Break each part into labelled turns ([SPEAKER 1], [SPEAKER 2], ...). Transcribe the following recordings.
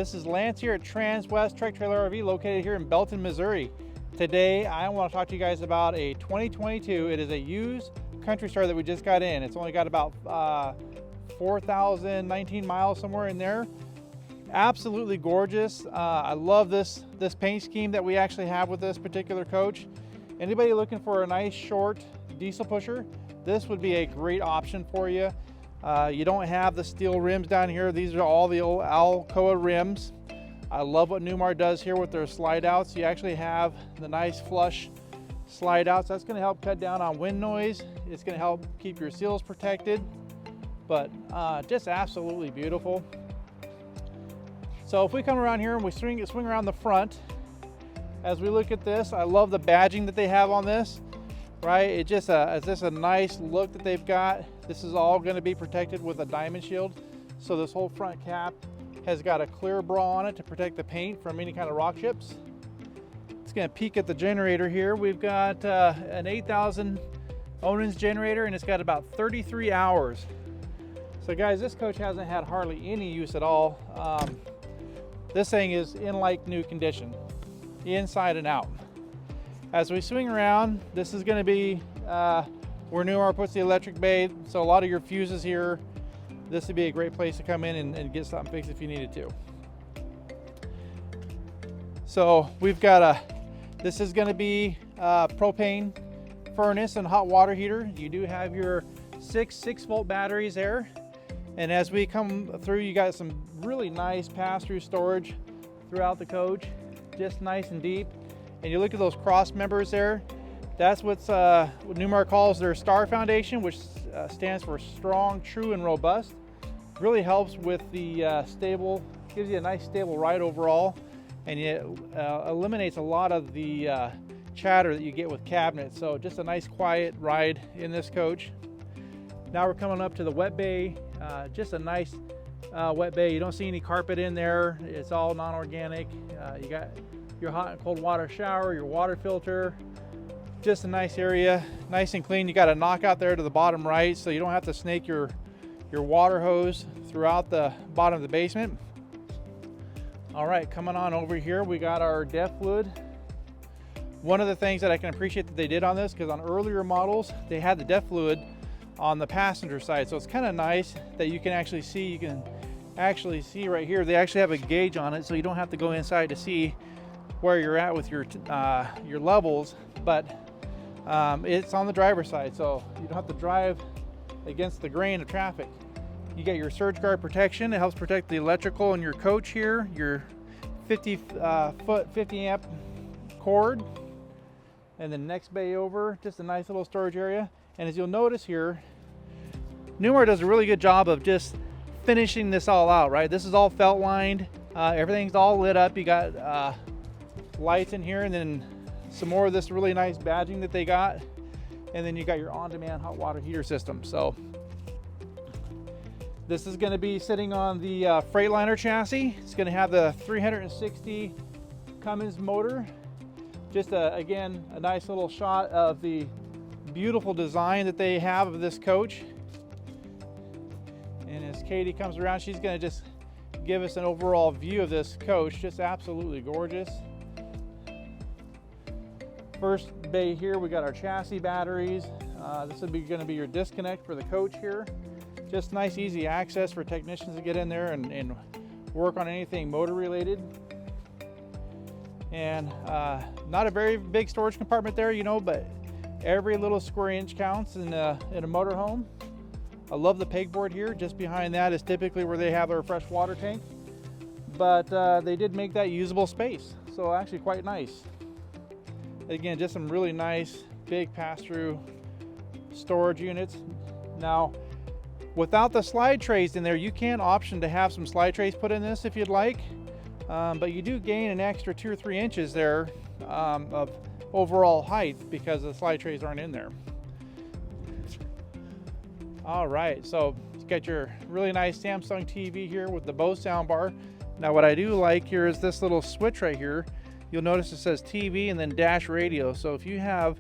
[SPEAKER 1] This is Lance here at Transwest Truck Trailer RV located here in Belton, Missouri. Today I want to talk to you guys about a 2022. It is a used Country Star that we just got in. It's only got about 4,019 miles, somewhere in there. Absolutely gorgeous. I love this paint scheme that we actually have with this particular coach. Anybody looking for a nice short diesel pusher, this would be a great option for you. You don't have the steel rims down here. These are all the old Alcoa rims. I love what Newmar does here with their slide outs. You actually have the nice flush slide outs. That's going to help cut down on wind noise. It's going to help keep your seals protected, but just absolutely beautiful. So if we come around here and we swing around the front, as we look at this, I love the badging that they have on this, right? It's just a nice look that they've got. This is all going to be protected with a diamond shield. So this whole front cap has got a clear bra on it to protect the paint from any kind of rock chips. It's going to peek at the generator here. We've got an 8,000 Onans generator, and it's got about 33 hours. So guys, this coach hasn't had hardly any use at all. This thing is in like new condition, inside and out. As we swing around, this is going to be where Newmar puts the electric bay. So a lot of your fuses here, this would be a great place to come in and get something fixed if you needed to. So we've got this is going to be a propane furnace and hot water heater. You do have your six 6-volt batteries there. And as we come through, you got some really nice pass-through storage throughout the coach, just nice and deep. And you look at those cross members there, that's what Newmar calls their STAR Foundation, which stands for strong, true, and robust. Really helps with the stable, gives you a nice stable ride overall, and it eliminates a lot of the chatter that you get with cabinets. So just a nice quiet ride in this coach. Now we're coming up to the wet bay, just a nice wet bay. You don't see any carpet in there. It's all non-organic. You got your hot and cold water shower, your water filter. Just a nice area, nice and clean. You got a knockout there to the bottom right, so you don't have to snake your water hose throughout the bottom of the basement. All right, coming on over here, we got our DEF fluid. One of the things that I can appreciate that they did on this, because on earlier models, they had the DEF fluid on the passenger side. So it's kind of nice that you can actually see, right here, they actually have a gauge on it, so you don't have to go inside to see where you're at with your levels, but it's on the driver's side, so you don't have to drive against the grain of traffic. You get your surge guard protection. It helps protect the electrical in your coach here, your 50 amp cord, and the next bay over, just a nice little storage area. And as you'll notice here, Newmar does a really good job of just finishing this all out, right? This is all felt lined. Everything's all lit up. You got lights in here, and then some more of this really nice badging that they got. And then you got your on-demand hot water heater system. So this is going to be sitting on the Freightliner chassis. It's going to have the 360 Cummins motor. Just again, a nice little shot of the beautiful design that they have of this coach. And as Katie comes around, she's going to just give us an overall view of this coach. Just absolutely gorgeous. First bay here, we got our chassis batteries. This would be going to be your disconnect for the coach here. Just nice, easy access for technicians to get in there and work on anything motor related. And not a very big storage compartment there, you know, but every little square inch counts in a motorhome. I love the pegboard here. Just behind that is typically where they have their fresh water tank, but they did make that usable space, so actually quite nice. Again, just some really nice big pass-through storage units. Now, without the slide trays in there, you can option to have some slide trays put in this if you'd like, but you do gain an extra 2 or 3 inches there of overall height because the slide trays aren't in there. All right, so you got your really nice Samsung TV here with the Bose soundbar. Now what I do like here is this little switch right here. You'll notice it says TV and then dash radio. So if you have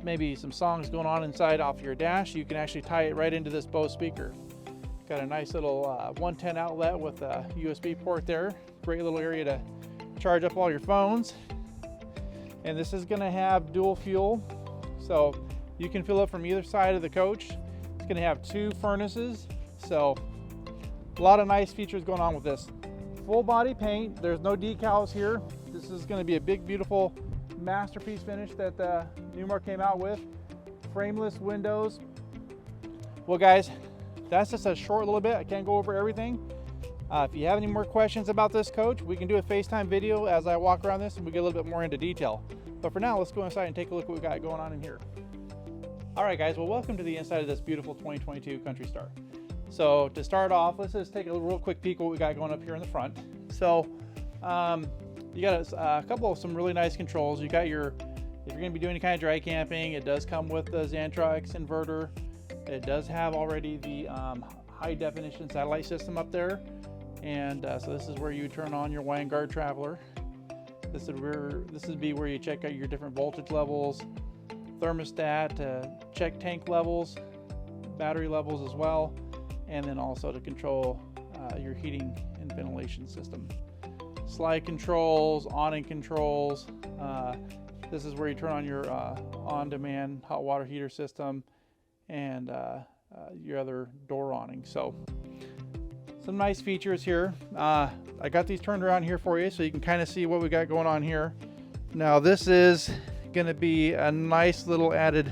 [SPEAKER 1] maybe some songs going on inside off your dash, you can actually tie it right into this Bose speaker. Got a nice little 110 outlet with a USB port there. Great little area to charge up all your phones. And this is going to have dual fuel, so you can fill up from either side of the coach. It's going to have 2 furnaces, so a lot of nice features going on with this. Full body paint, there's no decals here. This is going to be a big, beautiful masterpiece finish that Newmar came out with. Frameless windows. Well guys, that's just a short little bit. I can't go over everything. If you have any more questions about this coach, we can do a FaceTime video as I walk around this and we get a little bit more into detail. But for now, let's go inside and take a look at what we got going on in here. All right guys, well welcome to the inside of this beautiful 2022 Country Star. So to start off, let's just take a real quick peek at what we got going up here in the front. So you got a couple of some really nice controls. You got your, if you're gonna be doing any kind of dry camping, it does come with the Xantrax inverter. It does have already the high definition satellite system up there. And so this is where you turn on your Vanguard Traveler. This would be where you check out your different voltage levels, thermostat, check tank levels, battery levels as well, and then also to control your heating and ventilation system. Slide controls, awning controls. This is where you turn on your on-demand hot water heater system and your other door awning. So some nice features here. I got these turned around here for you so you can kind of see what we got going on here. Now this is going to be a nice little added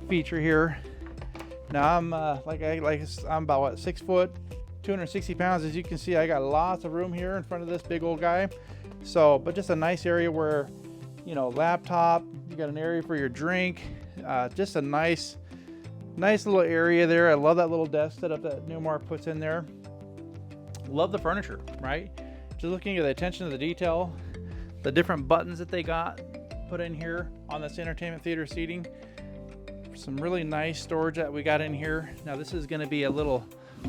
[SPEAKER 1] feature here. Now I'm I'm about what, 6 foot, 260 pounds. As you can see, I got lots of room here in front of this big old guy. So, but just a nice area where, you know, laptop. You got an area for your drink. Just a nice little area there. I love that little desk setup that Newmar puts in there. Love the furniture, right? Just looking at the attention to the detail, the different buttons that they got put in here on this entertainment theater seating. Some really nice storage that we got in here. Now this is going to be a little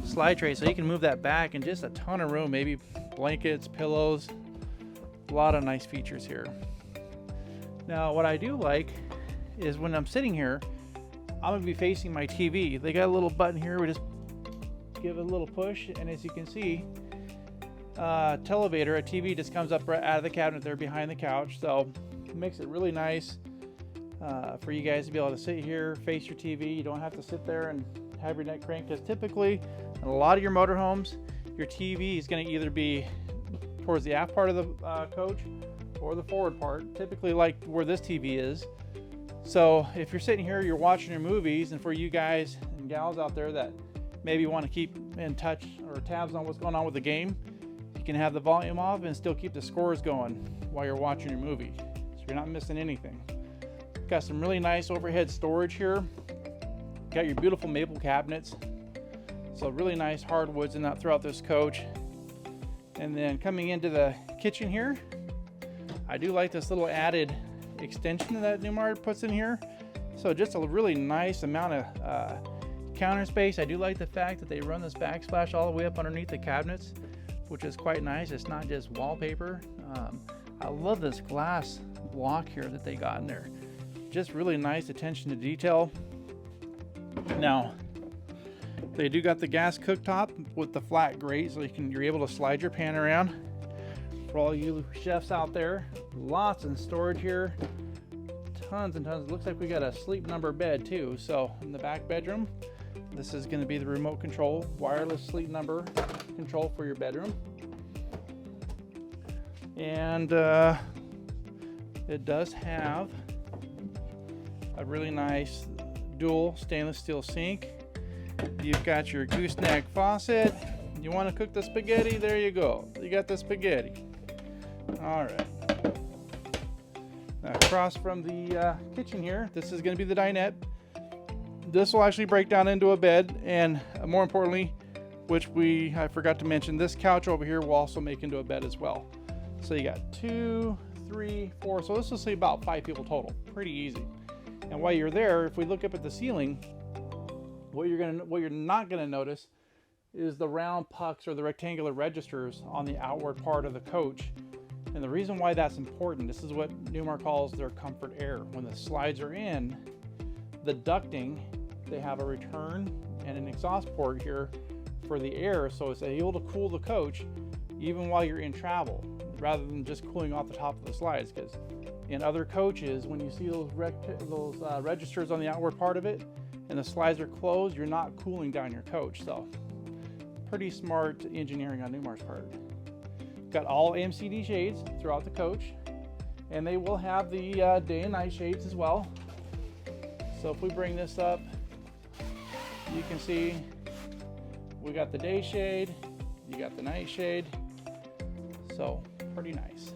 [SPEAKER 1] slide tray, so you can move that back, and just a ton of room, maybe blankets, pillows, a lot of nice features here. Now what I do like is when I'm sitting here, I'm going to be facing my TV. They got a little button here. We just give it a little push, and as you can see, televator, a TV just comes up right out of the cabinet there behind the couch. So it makes it really nice for you guys to be able to sit here, face your TV. You don't have to sit there and have your neck cranked, because typically in a lot of your motorhomes, your TV is going to either be towards the aft part of the coach or the forward part, typically like where this TV is. So if you're sitting here, you're watching your movies, and for you guys and gals out there that maybe want to keep in touch or tabs on what's going on with the game, you can have the volume off and still keep the scores going while you're watching your movie, so you're not missing anything. Got some really nice overhead storage here. Got your beautiful maple cabinets, so really nice hardwoods in that throughout this coach. And then coming into the kitchen here, I do like this little added extension that Newmar puts in here. So just a really nice amount of counter space. I do like the fact that they run this backsplash all the way up underneath the cabinets, which is quite nice. It's not just wallpaper. I love this glass block here that they got in there. Just really nice attention to detail. Now they do got the gas cooktop with the flat grate, so you're able to slide your pan around. For all you chefs out there, lots of storage here, tons and tons. It looks like we got a sleep number bed too. So in the back bedroom, this is going to be the remote control wireless sleep number control for your bedroom. And it does have a really nice dual stainless steel sink. You've got your gooseneck faucet. You want to cook the spaghetti? There you go. You got the spaghetti. All right. Now, across from the kitchen here, this is going to be the dinette. This will actually break down into a bed, and more importantly, which I forgot to mention, this couch over here will also make into a bed as well. So you got 2, 3, 4. So this will sleep about 5 people total. Pretty easy. And while you're there, if we look up at the ceiling, what you're not gonna notice is the round pucks or the rectangular registers on the outward part of the coach. And the reason why that's important, this is what Newmar calls their comfort air. When the slides are in, the ducting, they have a return and an exhaust port here for the air, so it's able to cool the coach even while you're in travel, rather than just cooling off the top of the slides. Because in other coaches, when you see those registers on the outward part of it and the slides are closed, you're not cooling down your coach. So pretty smart engineering on Newmar's part. Got all MCD shades throughout the coach, and they will have the day and night shades as well. So if we bring this up, you can see we got the day shade, you got the night shade, so pretty nice.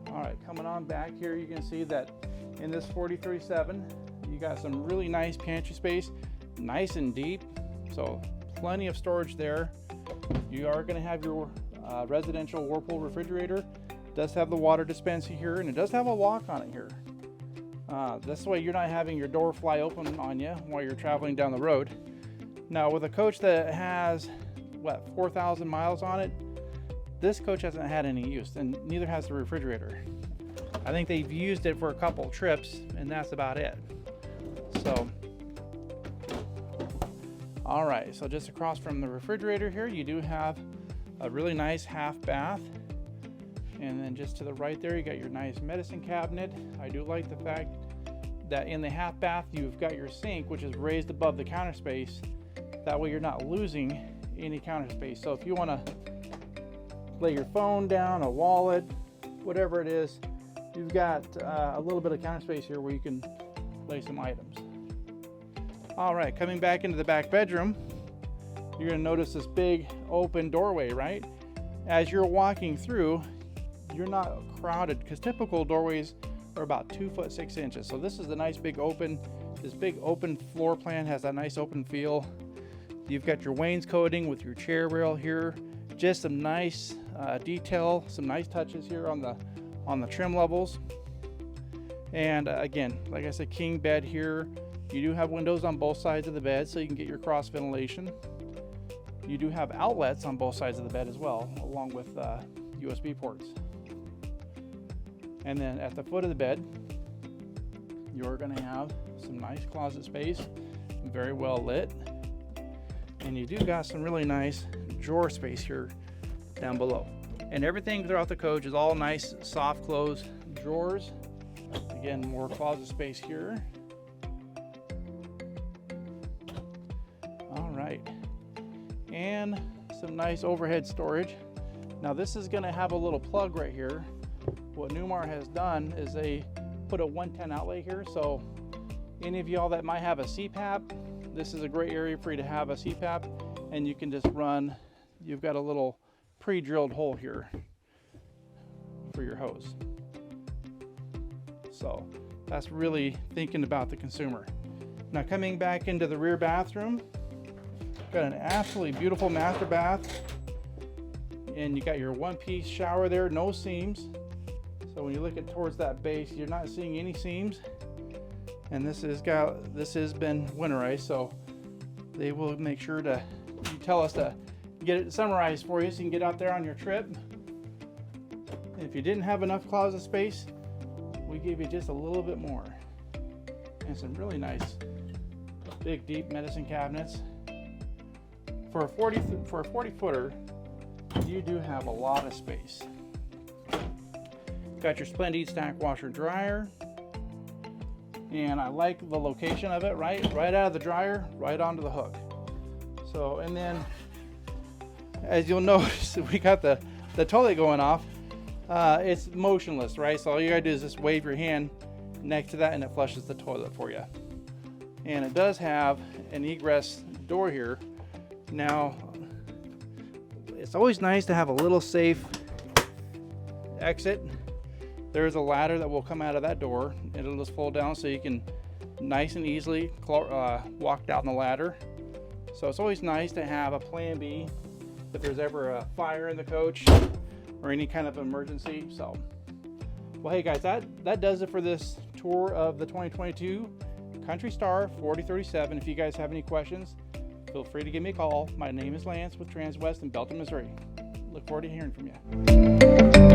[SPEAKER 1] All right, coming on back here, you can see that in this 43.7, you got some really nice pantry space, nice and deep, so plenty of storage there. You are going to have your residential Whirlpool refrigerator. It does have the water dispenser here, and it does have a lock on it here. This way you're not having your door fly open on you while you're traveling down the road. Now with a coach that has, what, 4,000 miles on it, this coach hasn't had any use, and neither has the refrigerator. I think they've used it for a couple trips, and that's about it. So, all right, so just across from the refrigerator here, you do have a really nice half bath. And then just to the right there, you got your nice medicine cabinet. I do like the fact that in the half bath, you've got your sink, which is raised above the counter space. That way you're not losing any counter space. So if you want to lay your phone down, a wallet, whatever it is, you've got a little bit of counter space here where you can lay some items. All right, coming back into the back bedroom, you're going to notice this big open doorway, right? As you're walking through, you're not crowded, because typical doorways are about 2 foot 6 inches. So this is a nice big open, this big open floor plan has that nice open feel. You've got your wainscoting with your chair rail here, just some nice detail, some nice touches here on the trim levels. And again, like I said, king bed here. You do have windows on both sides of the bed, so you can get your cross ventilation. You do have outlets on both sides of the bed as well, along with USB ports. And then at the foot of the bed, you're going to have some nice closet space, very well lit. And you do got some really nice drawer space here down below. And everything throughout the coach is all nice, soft close drawers. Again, more closet space here. All right. And some nice overhead storage. Now this is going to have a little plug right here. What Newmar has done is they put a 110 outlet here, so any of y'all that might have a CPAP, this is a great area for you to have a CPAP, and you can just run, you've got a little pre-drilled hole here for your hose. So that's really thinking about the consumer. Now coming back into the rear bathroom, got an absolutely beautiful master bath, and you got your one-piece shower there, no seams. So when you look at towards that base, you're not seeing any seams. And this has been winterized, so they will make sure to tell us to get it summarized for you so you can get out there on your trip. If you didn't have enough closet space, we gave you just a little bit more. And some really nice big deep medicine cabinets. For a 40 footer, you do have a lot of space. Got your Splendid stack washer dryer, and I like the location of it, right out of the dryer, right onto the hook. So, and then as you'll notice, we got the toilet going off. It's motionless, right? So all you gotta do is just wave your hand next to that and it flushes the toilet for you. And it does have an egress door here. Now, it's always nice to have a little safe exit. There's a ladder that will come out of that door. It'll just fold down so you can nice and easily walk down the ladder. So it's always nice to have a plan B if there's ever a fire in the coach or any kind of emergency. So, well, hey guys, that does it for this tour of the 2022 Country Star 4037. If you guys have any questions, feel free to give me a call. My name is Lance with Transwest in Belton, Missouri. Look forward to hearing from you.